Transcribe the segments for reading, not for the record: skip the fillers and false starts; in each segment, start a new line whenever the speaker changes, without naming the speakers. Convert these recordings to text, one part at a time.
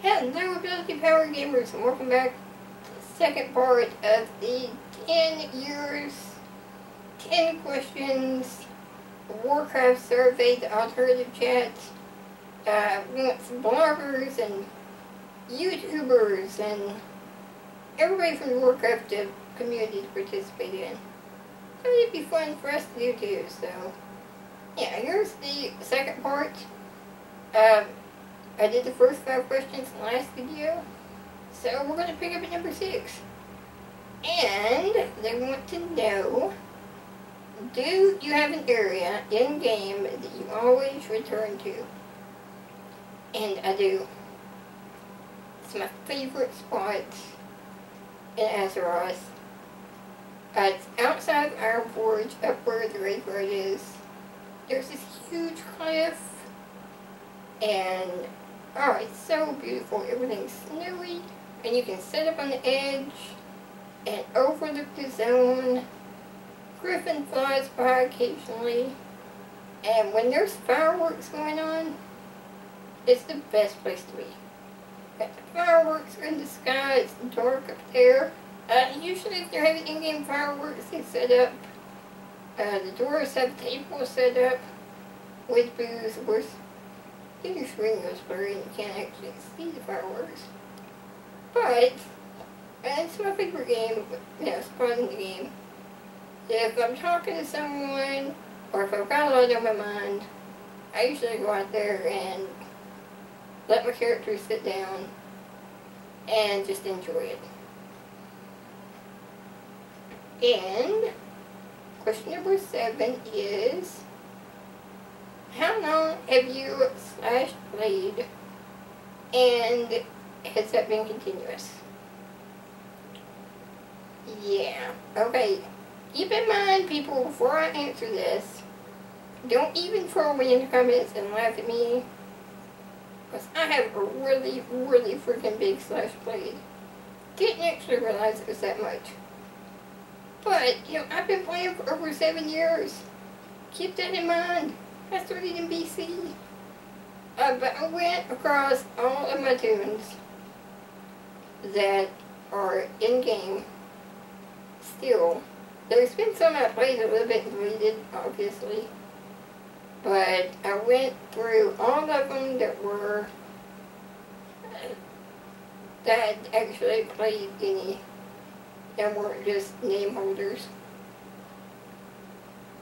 Hello, Ability Power Gamers, and welcome back to the second part of the 10 years, 10 questions, Warcraft survey, the alternative chat. We want some bloggers and YouTubers and everybody from the Warcraft community to participate in. So it'd be fun for us to do too, so yeah, here's the second part. I did the first 5 questions in the last video, so we're going to pick up at number 6. And they want to know, do you have an area in-game that you always return to? And I do. It's my favorite spot in Azeroth. It's outside of Ironforge, up where the graveyard is. There's this huge cliff, and oh, it's so beautiful. Everything's snowy, and you can sit up on the edge and overlook the zone. Griffin flies by occasionally, and when there's fireworks going on, it's the best place to be. The fireworks are in the sky, it's dark up there. Usually if they're having in-game fireworks, they set up, the doors have tables set up with booze. Of course, your screen goes blurry and you can't actually see the fireworks. But it's my favorite game, spot in the game. If I'm talking to someone, or if I've got a lot on my mind, I usually go out there and let my character sit down and just enjoy it. And question number 7 is, how long have you /played, and has that been continuous? Yeah, okay. Keep in mind, people, before I answer this, don't even throw me in the comments and laugh at me, because I have a really, really freaking big /played. Didn't actually realize it was that much. But, I've been playing for over 7 years. Keep that in mind. I started in BC. But I went across all of my tunes that are in-game still. There's been some I played a little bit and deleted, obviously. But I went through all of them that were, that actually played any, and weren't just name holders.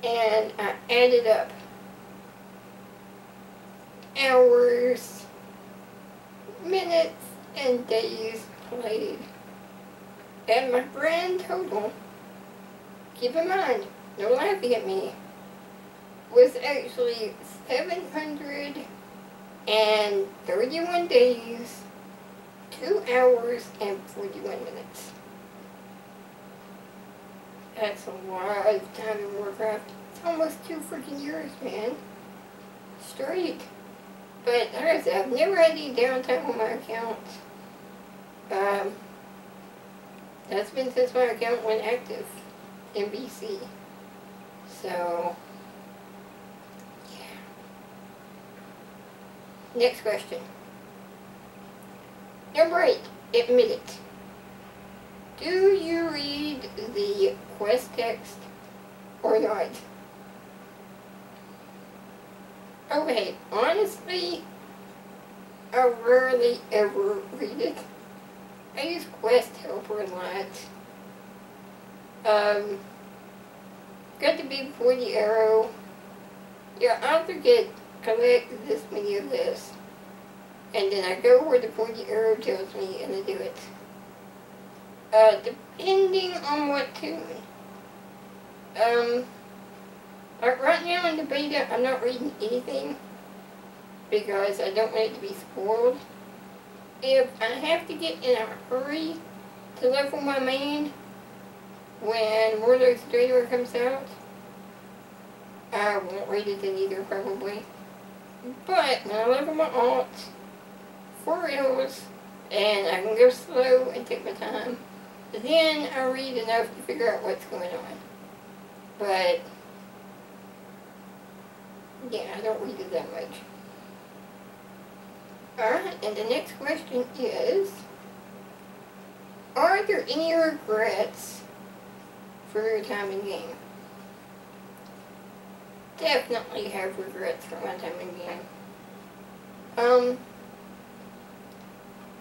And I added up hours, minutes, and days played. And my grand total, keep in mind, no laughing at me, was actually 731 days, 2 hours, and 41 minutes. That's a lot of time in Warcraft. It's almost 2 freaking years, man. Straight. But like I said, I've never had any downtime on my account. That's been since my account went active in BC. So, yeah. Next question. Number 8. Admit it. Do you read the quest text or not? Okay, honestly, I rarely ever read it. I use Quest Helper a lot. Got the big pointy arrow. I either collect this many of this, and then I go where the pointy arrow tells me and I do it. Depending on what tune. Like right now in the beta, I'm not reading anything because I don't want it to be spoiled. If I have to get in a hurry to level my main when Warlord's Trader comes out, I won't read it then either, probably. But when I level my alt for reals, and I can go slow and take my time, then I read enough to figure out what's going on. But yeah, I don't read it that much. Alright, and the next question is, are there any regrets for your time in game? Definitely have regrets for my time in game.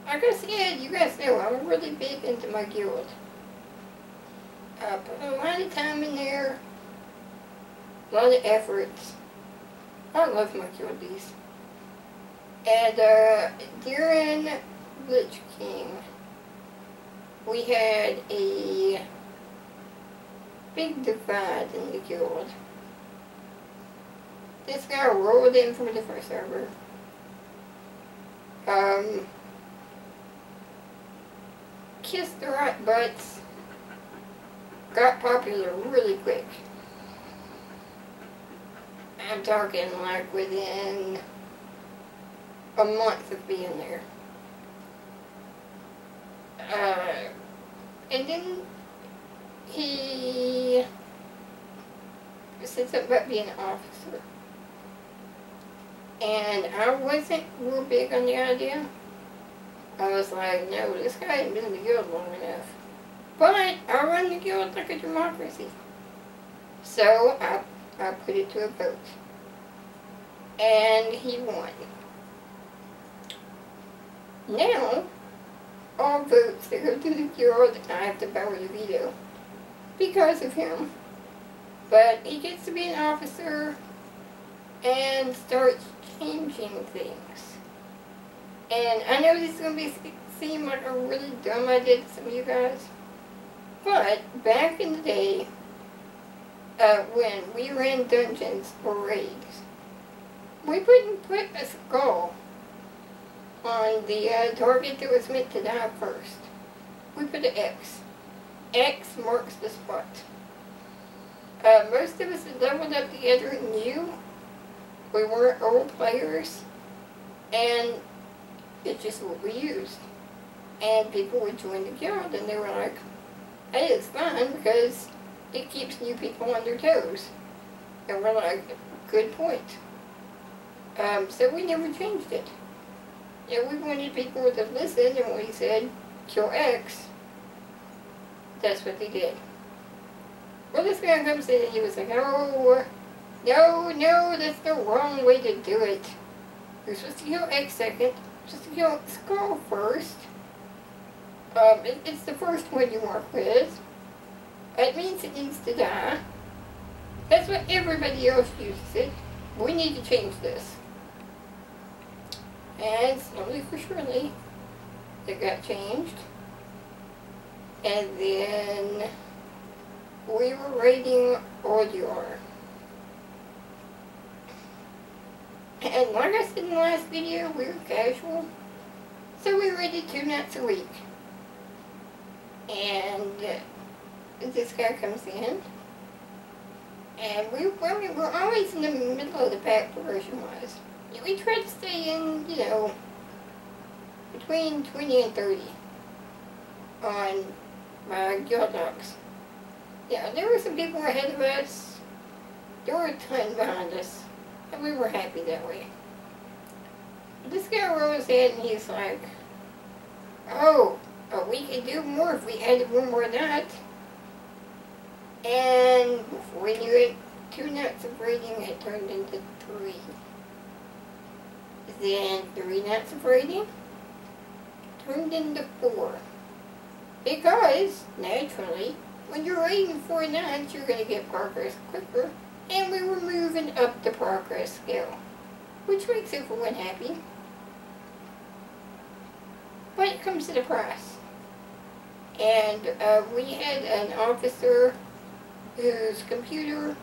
Like I said, you guys know I'm really big into my guild. I put a lot of time in there, a lot of efforts. I love my guildies. And during Lich King, we had a big divide in the guild. This guy rolled in from a different server. Kissed the right butts. Got popular really quick. I'm talking like within a month of being there. And then he said something about being an officer. And I wasn't real big on the idea. I was like, no, this guy ain't been in the guild long enough. But I run the guild like a democracy. So I put it to a vote. And he won. Now, all votes that go to the guild, I have the power to veto. Because of him. But he gets to be an officer and starts changing things. And I know this is going to seem like a really dumb idea to some of you guys. But back in the day, when we ran dungeons or raids, we wouldn't put a skull on the target that was meant to die first. We put an X. X marks the spot. Most of us that leveled up together knew we weren't old players, and it's just what we used. And people would join the guild, and they were like, hey, it's fun because it keeps new people on their toes. And we're like, good point. So we never changed it. Yeah, we wanted people to listen, and when we said, kill X, that's what they did. Well, this guy comes in and he was like, oh, no, that's the wrong way to do it. You're supposed to kill X second, you're supposed to kill Skull first. It's the first one you work with. It means it needs to die. That's what everybody else uses it. We need to change this. And slowly for surely, it got changed. And then we were raiding ODR. And like I said in the last video, we were casual. So we raided 2 nights a week. And this guy comes in. And we were always in the middle of the pack progression-wise. We tried to stay in, between 20 and 30 on my guild docs. Yeah, there were some people ahead of us. There were a ton behind us. And we were happy that way. This guy rolls in and he's like, oh, we could do more if we added one more night. And before we knew it, 2 nights of raiding had turned into 3. Then 3 nights of raiding turned into 4. Because, naturally, when you're raiding 4 nights, you're going to get progress quicker. And we were moving up the progress scale, which makes everyone happy. But it comes at a price. And we had an officer whose computer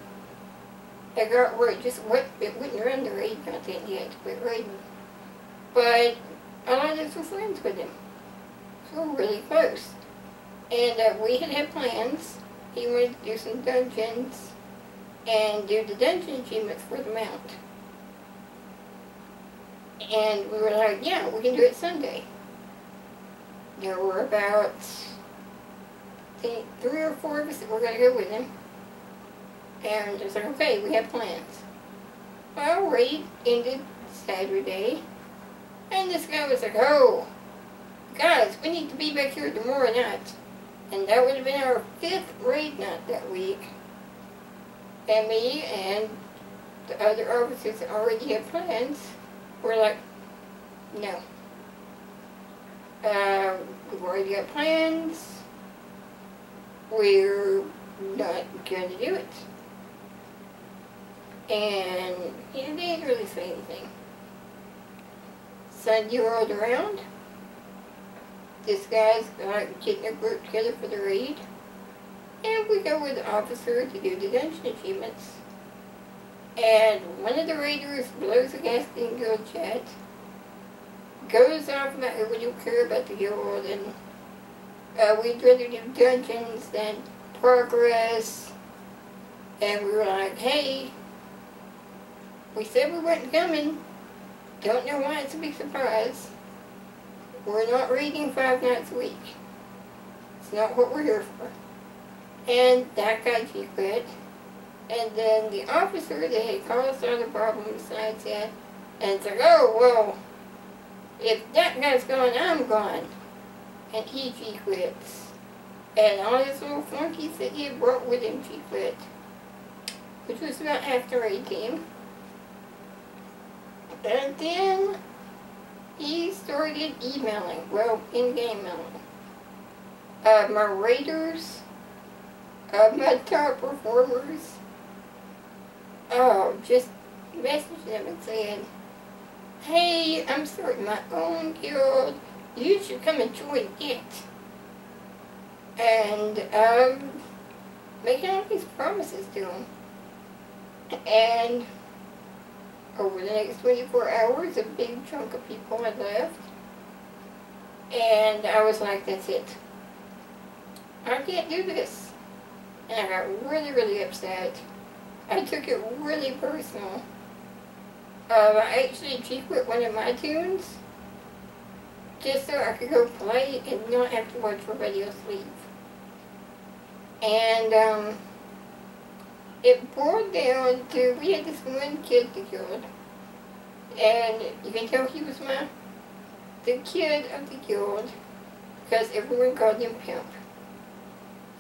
had got where it wouldn't run the raid content yet to quit raiding. But a lot of us were friends with him. So we're really close. And we had plans. He wanted to do some dungeons and do the dungeon achievements for the mount. And we were like, yeah, we can do it Sunday. There were about, I think, 3 or 4 of us that were going to go with him. And it's like, okay, we have plans. Well, raid ended Saturday. And this guy was like, oh, guys, we need to be back here tomorrow night. And that would have been our 5th raid night that week. And me and the other officers that already had plans were like, no. We've already got plans. We're not going to do it. And he didn't really say anything. Sunday rolled around. This guy's like getting a group together for the raid. And we go with the officer to do the dungeon achievements. And one of the raiders blows a gasoline guild chat. Goes off about how we don't care about the guild and we'd rather do dungeons than progress. And we were like, hey, we said we weren't coming. Don't know why it's a big surprise. We're not raiding 5 nights a week. It's not what we're here for. And that guy quit. And then the officer that had caused all the problems signs in and it's like, oh, well, if that guy's gone, I'm gone. And he quits. And all his little flunkies that he had brought with him quit. Which was about half the raid team. And then he started emailing, well, in-game mailing. My raiders, my top performers, just messaging them and saying, hey, I'm starting my own guild, you should come and join it. And, making all these promises to them. And over the next 24 hours, a big chunk of people had left. And I was like, that's it. I can't do this. And I got really, really upset. I took it really personal. I actually quit one of my tunes just so I could go play and not have to watch everybody else leave. And it boiled down to, we had this one kid to guild, and you can tell he was the kid of the guild, because everyone called him Pimp.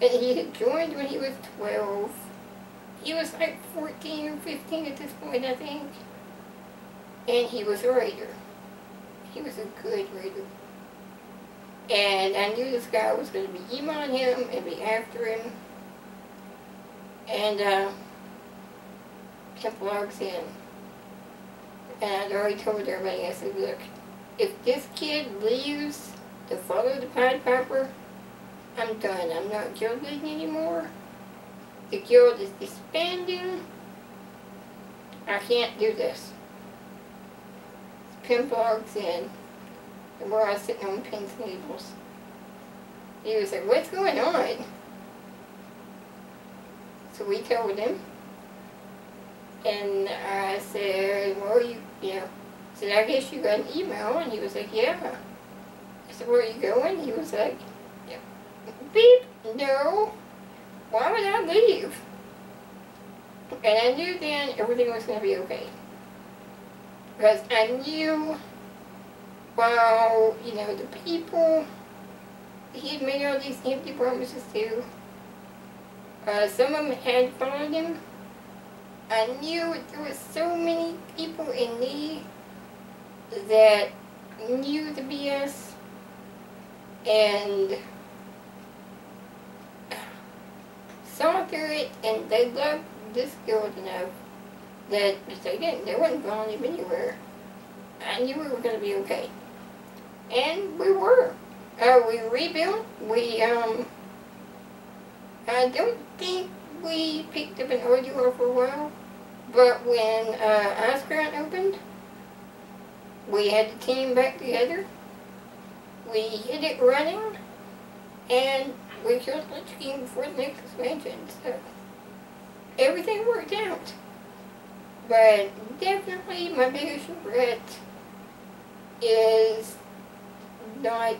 And he had joined when he was 12. He was like 14 or 15 at this point, I think. And he was a raider. He was a good raider. And I knew this guy was going to be emailing him and be after him. And Pimp logs in. And I'd already told everybody, I said, look, if this kid leaves to follow the Pied Piper, I'm done. I'm not guild leading anymore. The guild is disbanding. I can't do this. Pimp logs in. And we're all sitting on pins and needles. He was like, what's going on? So we told him. And I said, well, you know, said, I guess you got an email. And he was like, yeah. I said, where are you going? He was like, yeah. Beep, no. Why would I leave? And I knew then everything was going to be okay. Because I knew, while, you know, the people he had made all these empty promises to, some of them had followed him. I knew there were so many people in need that knew the BS and saw through it, and they loved this guild enough that if they wasn't following him anywhere. I knew we were going to be okay. And we were. We rebuilt. I don't think we picked up an audio for a while, but when Icecrown opened, we had the team back together. We hit it running, and we killed Lich King before the next expansion, so everything worked out. But definitely my biggest regret is not,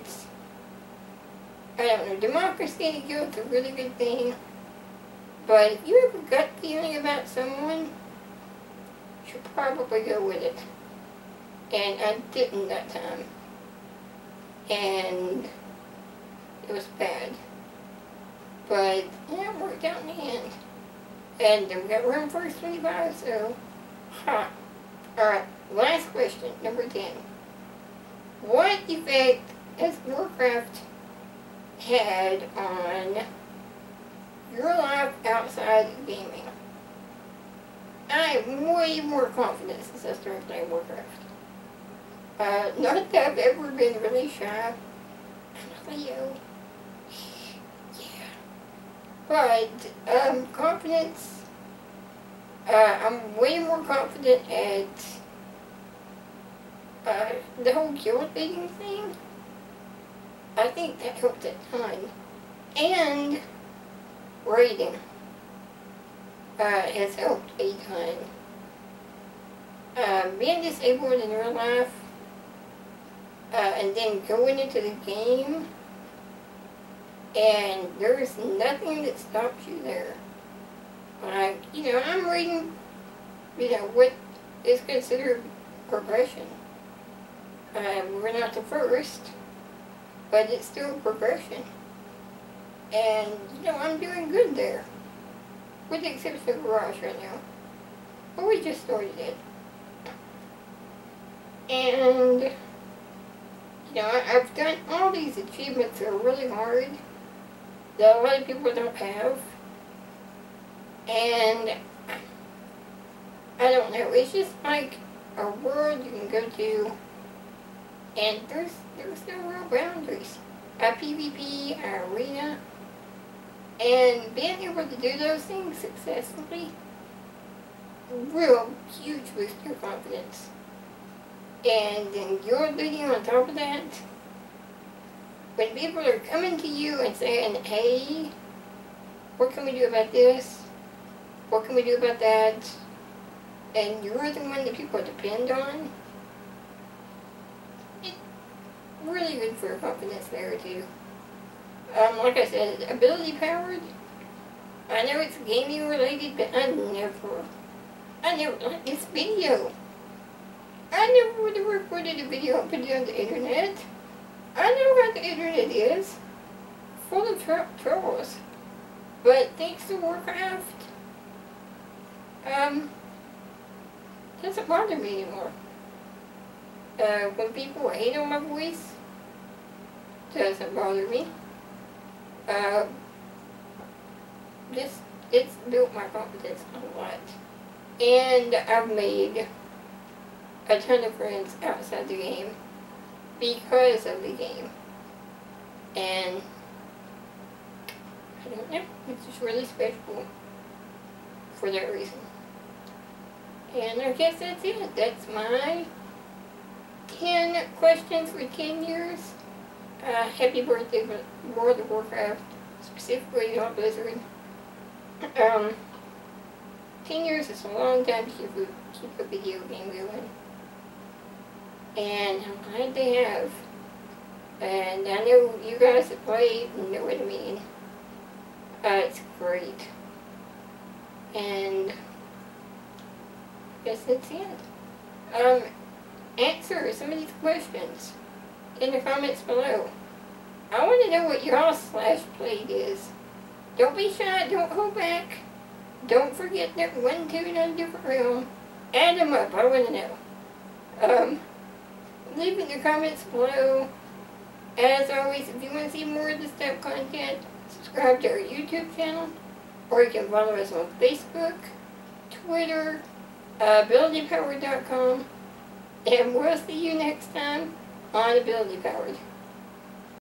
I don't know, democracy in a guild is a really good thing, but if you have a gut feeling about someone, you should probably go with it. and I didn't that time. And it was bad. But, yeah, it worked out in the end. And we got room for 25, so, ha. Alright, last question, number 10. What effect has Warcraft had on your life outside of gaming? I have way more confidence since I started playing Warcraft. Not that I've ever been really shy. I'm a Leo. Yeah. But, confidence, I'm way more confident at, the whole guild leading thing. I think that helped a ton. And raiding, has helped a ton. Being disabled in real life, and then going into the game, and there's nothing that stops you there. Like, I'm reading, what is considered progression. We're not the first, but it's still progression. And, I'm doing good there. With the exception of Garage right now. But we just started it. And, I've done all these achievements that are really hard, that a lot of people don't have. And, I don't know, it's just like a world you can go to, and there's no real boundaries. A PvP, an arena, and being able to do those things successfully, real huge boost your confidence. And then you're leading on top of that, when people are coming to you and saying, hey, what can we do about this? What can we do about that? And you're the one that people depend on. It's really good for your confidence there too. Like I said, ability powered. I know it's gaming related, but I never like this video. I never would have recorded a video and put it on the internet. I know how the internet is. Full of trolls. But thanks to Warcraft, doesn't bother me anymore. When people hate on my voice, doesn't bother me. It's built my confidence a lot. And I've made a ton of friends outside the game because of the game. And I don't know, it's just really special for that reason. And I guess that's it. That's my 10 questions for 10 years. Happy birthday, World of Warcraft, specifically not Blizzard. 10 years is a long time to keep a video game going. And I'm glad they have. And I know you guys that play know what I mean. It's great. And I guess that's it. Answer some of these questions in the comments below. I want to know what your /played is. Don't be shy, don't hold back. Don't forget that 1, 2, and a different realm. Add them up, I want to know. Leave in the comments below. As always, if you want to see more of this type of content, subscribe to our YouTube channel, or you can follow us on Facebook, Twitter, abilitypowered.com, and we'll see you next time on Ability Powered.